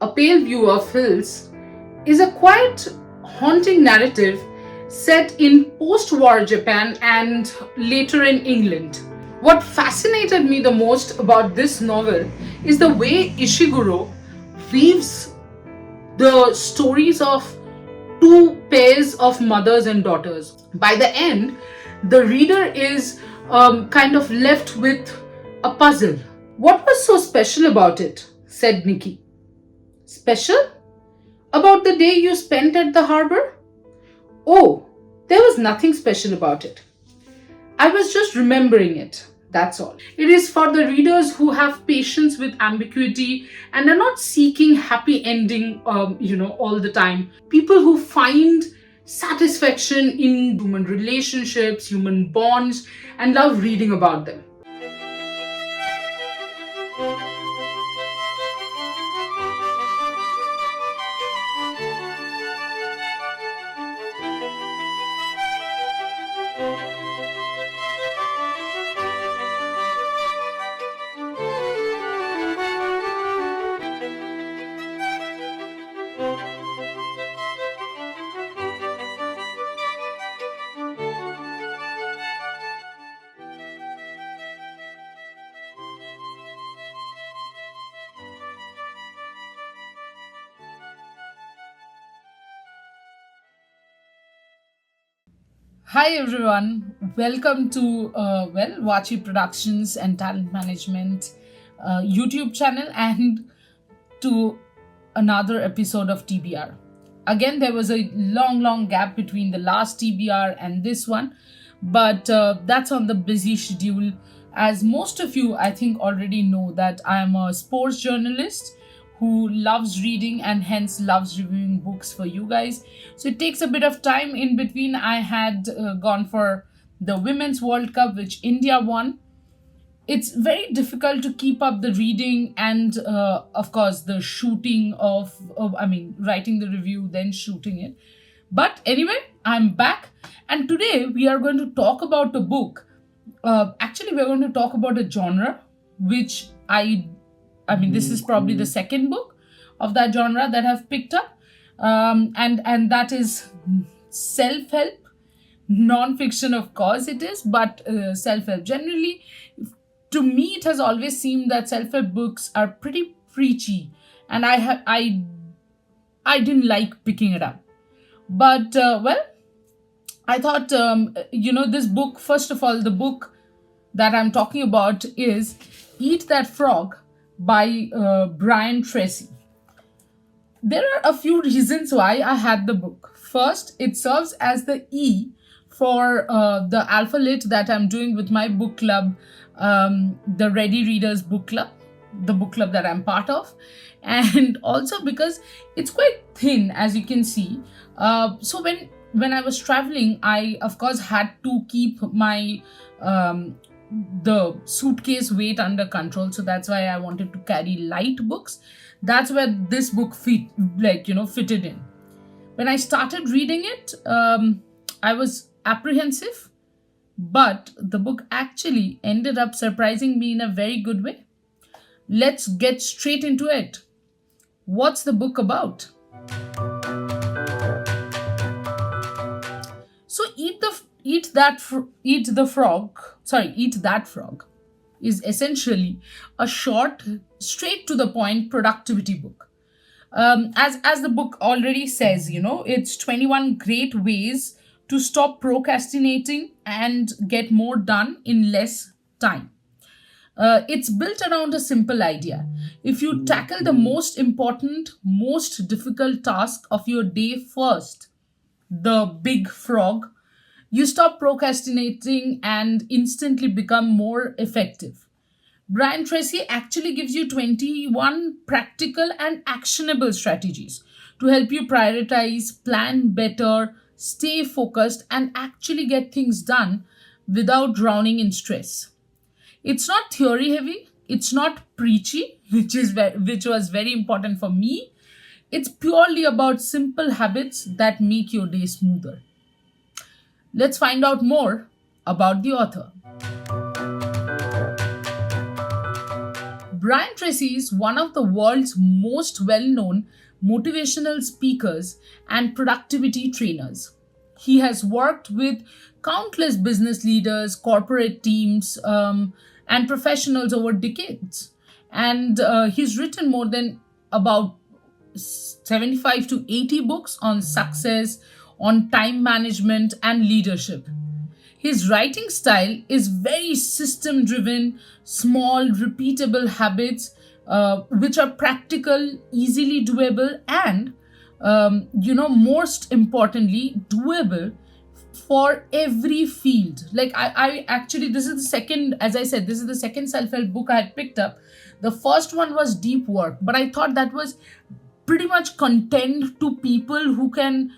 A Pale View of Hills is a quite haunting narrative set in post war Japan and later in England. What fascinated me the most about this novel is the way Ishiguro weaves the stories of two pairs of mothers and daughters. By the end, the reader is kind of left with a puzzle. What was so special about it? Said Nikki. Special? About the day you spent at the harbor? Oh, there was nothing special about it. I was just remembering it. That's all. It is for the readers who have patience with ambiguity and are not seeking happy ending, all the time. People who find satisfaction in human relationships, human bonds, and love reading about them. Hi everyone, welcome to Vachi Productions and Talent Management YouTube channel and to another episode of TBR. Again, there was a long gap between the last TBR and this one, but that's on the busy schedule. As most of you, I think, already know that I am a sports journalist who loves reading and hence loves reviewing books for you guys. So it takes a bit of time in between. I had gone for the Women's World Cup, which India won. It's very difficult to keep up the reading and, of course, the shooting writing the review, then shooting it. But anyway, I'm back. And today we are going to talk about a book. Actually, we're going to talk about a genre which this is probably the second book of that genre that I've picked up, and that is self-help, non-fiction, of course it is, but self-help. Generally, to me, it has always seemed that self-help books are pretty preachy, and I didn't like picking it up. But I thought, this book. First of all, the book that I'm talking about is Eat That Frog by Brian Tracy. There are a few reasons why I had the book. First, it serves as the E for the Alpha Lit that I'm doing with my book club, the Ready Readers Book Club, the book club that I'm part of, and also because it's quite thin, as you can see. So when I was traveling, I of course had to keep my the suitcase weight under control, so that's why I wanted to carry light books. That's where this book fitted in. When I started reading it, I was apprehensive, but the book actually ended up surprising me in a very good way. Let's get straight into it. What's the book about? So Eat That Frog is essentially a short, straight to the point productivity book. As the book already says, it's 21 great ways to stop procrastinating and get more done in less time. It's built around a simple idea. If you tackle the most important, most difficult task of your day first, the big frog, you stop procrastinating and instantly become more effective. Brian Tracy actually gives you 21 practical and actionable strategies to help you prioritize, plan better, stay focused, and actually get things done without drowning in stress. It's not theory heavy, it's not preachy, which was very important for me. It's purely about simple habits that make your day smoother. Let's find out more about the author. Brian Tracy is one of the world's most well known motivational speakers and productivity trainers. He has worked with countless business leaders, corporate teams, and professionals over decades. And he's written more than about 75 to 80 books on success, on time management, and leadership. His writing style is very system driven, small, repeatable habits which are practical, easily doable, and most importantly, doable for every field. Like I actually, this is the second, as I said, this is the second self-help book I had picked up. The first one was Deep Work, but I thought that was pretty much content to people who can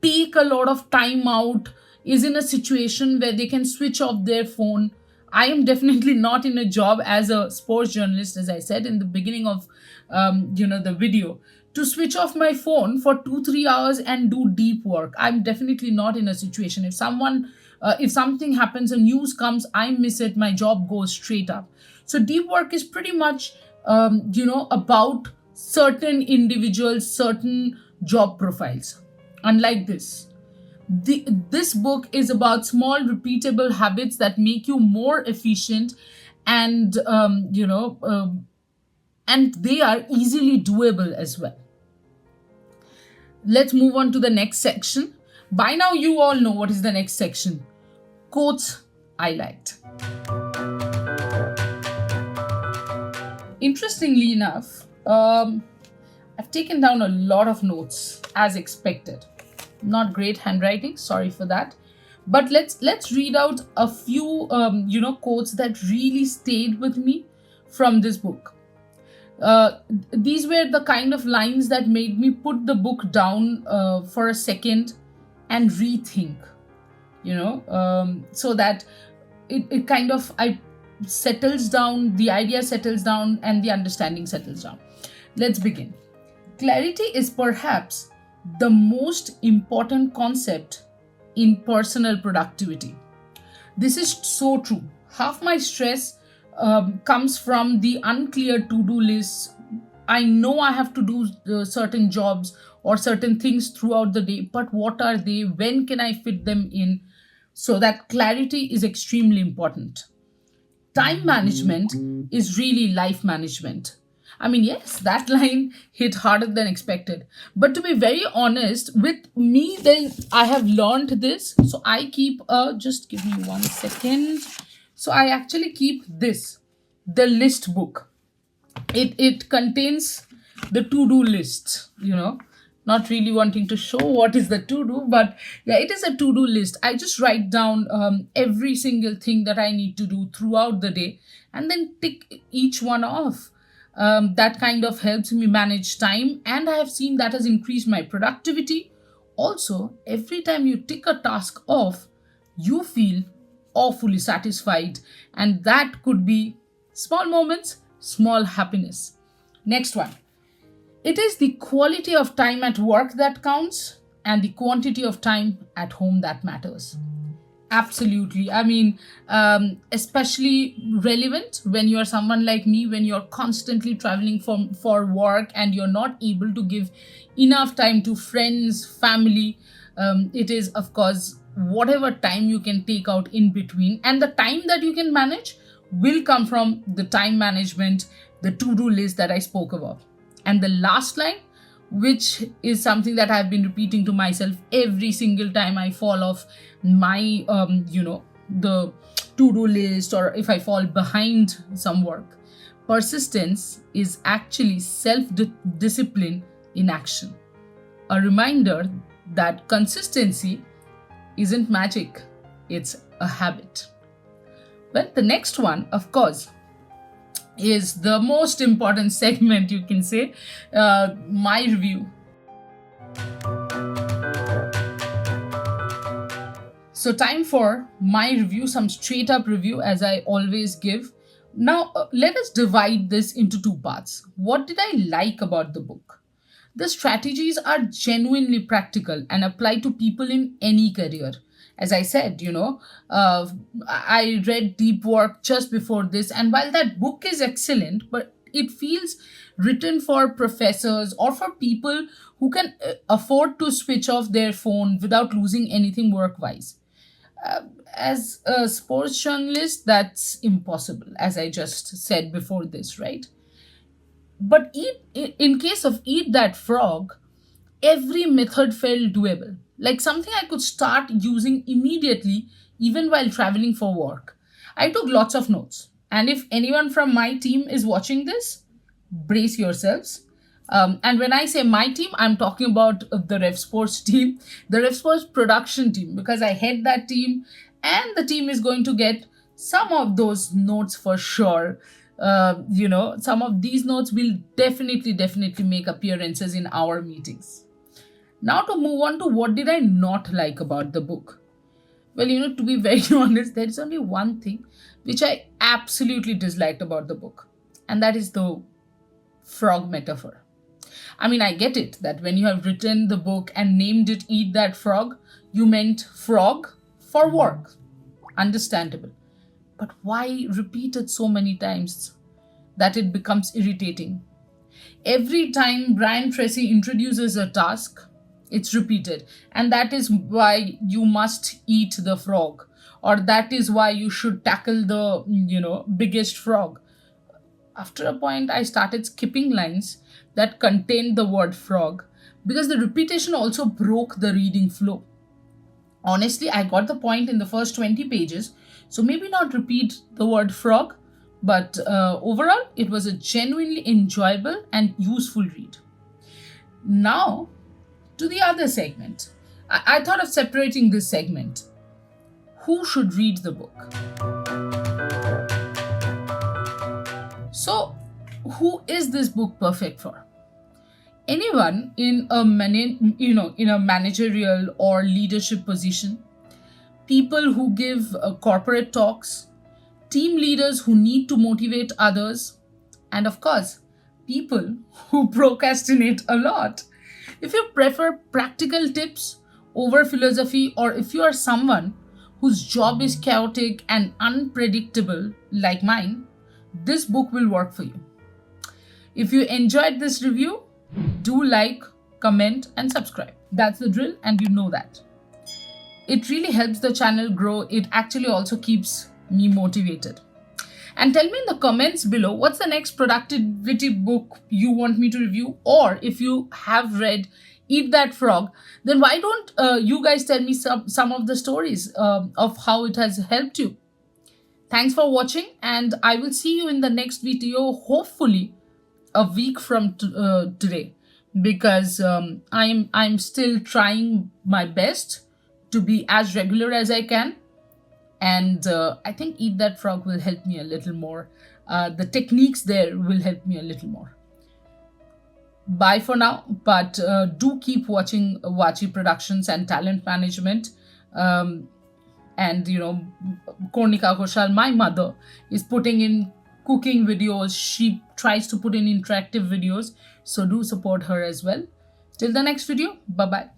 take a lot of time out, is in a situation where they can switch off their phone. I am definitely not in a job as a sports journalist, as I said in the beginning of the video, to switch off my phone for 2-3 hours and do deep work. I'm definitely not in a situation. If something happens, a news comes, I miss it, my job goes straight up. So deep work is pretty much about certain individuals, certain job profiles. Unlike this book is about small repeatable habits that make you more efficient, and and they are easily doable as well. Let's move on to the next section. By now you all know what is the next section. Quotes I liked. Interestingly enough, I've taken down a lot of notes as expected. Not great handwriting, sorry for that. But let's read out a few quotes that really stayed with me from this book. These were the kind of lines that made me put the book down for a second and rethink, so that it kind of settles down, the idea settles down, and the understanding settles down. Let's begin. Clarity is perhaps the most important concept in personal productivity. This is so true. Half my stress comes from the unclear to-do lists. I know I have to do certain jobs or certain things throughout the day, but what are they? When can I fit them in? So that clarity is extremely important. Time management is really life management. I mean, yes, that line hit harder than expected. But to be very honest with me, then I have learned this. So I keep just give me 1 second. So I actually keep this, the list book. It contains the to-do list, not really wanting to show what is the to-do, but yeah, it is a to-do list. I just write down every single thing that I need to do throughout the day and then tick each one off. That kind of helps me manage time, and I have seen that has increased my productivity. Also, every time you tick a task off, you feel awfully satisfied, and that could be small moments, small happiness. Next one. It is the quality of time at work that counts and the quantity of time at home that matters. Absolutely. I mean, especially relevant when you're someone like me, when you're constantly traveling for work and you're not able to give enough time to friends, family. It is, of course, whatever time you can take out in between. And the time that you can manage will come from the time management, the to-do list that I spoke about. And the last line, which is something that I've been repeating to myself every single time I fall off my, the to-do list, or if I fall behind some work. Persistence is actually self-discipline in action. A reminder that consistency isn't magic, it's a habit. Well, the next one, of course, is the most important segment, you can say, my review. So time for my review, some straight up review as I always give. Now, let us divide this into two parts. What did I like about the book? The strategies are genuinely practical and apply to people in any career. As I said, I read Deep Work just before this, and while that book is excellent, but it feels written for professors or for people who can afford to switch off their phone without losing anything work wise. As a sports journalist, that's impossible, as I just said before this, right? But in case of Eat That Frog, every method felt doable, like something I could start using immediately, even while traveling for work. I took lots of notes, and if anyone from my team is watching this, brace yourselves. And when I say my team, I'm talking about the RevSportz team, the RevSportz production team, because I head that team, and the team is going to get some of those notes for sure. Some of these notes will definitely make appearances in our meetings. Now, to move on to what did I not like about the book? Well, to be very honest, there is only one thing which I absolutely disliked about the book, and that is the frog metaphor. I mean, I get it that when you have written the book and named it Eat That Frog, you meant frog for work. Understandable. But why repeat it so many times that it becomes irritating? Every time Brian Tracy introduces a task, it's repeated. And that is why you must eat the frog. Or that is why you should tackle the, biggest frog. After a point, I started skipping lines that contained the word frog because the repetition also broke the reading flow. Honestly, I got the point in the first 20 pages, so maybe not repeat the word frog, but overall, it was a genuinely enjoyable and useful read. Now, to the other segment. I thought of separating this segment. Who should read the book? So, who is this book perfect for? Anyone in a managerial or leadership position, people who give corporate talks, team leaders who need to motivate others, and of course, people who procrastinate a lot. If you prefer practical tips over philosophy, or if you are someone whose job is chaotic and unpredictable like mine, this book will work for you. If you enjoyed this review, do like, comment, and subscribe. That's the drill, and you know that. It really helps the channel grow. It actually also keeps me motivated. And tell me in the comments below what's the next productivity book you want me to review, or if you have read Eat That Frog, then why don't you guys tell me some of the stories of how it has helped you. Thanks for watching, and I will see you in the next video, hopefully a week from today, because I'm still trying my best to be as regular as I can. And I think Eat That Frog will help me a little more. The techniques there will help me a little more. Bye for now, but do keep watching Vachi Productions and Talent Management. And Kornika Ghoshal, my mother, is putting in cooking videos. She tries to put in interactive videos, so do support her as well. Till the next video, bye-bye.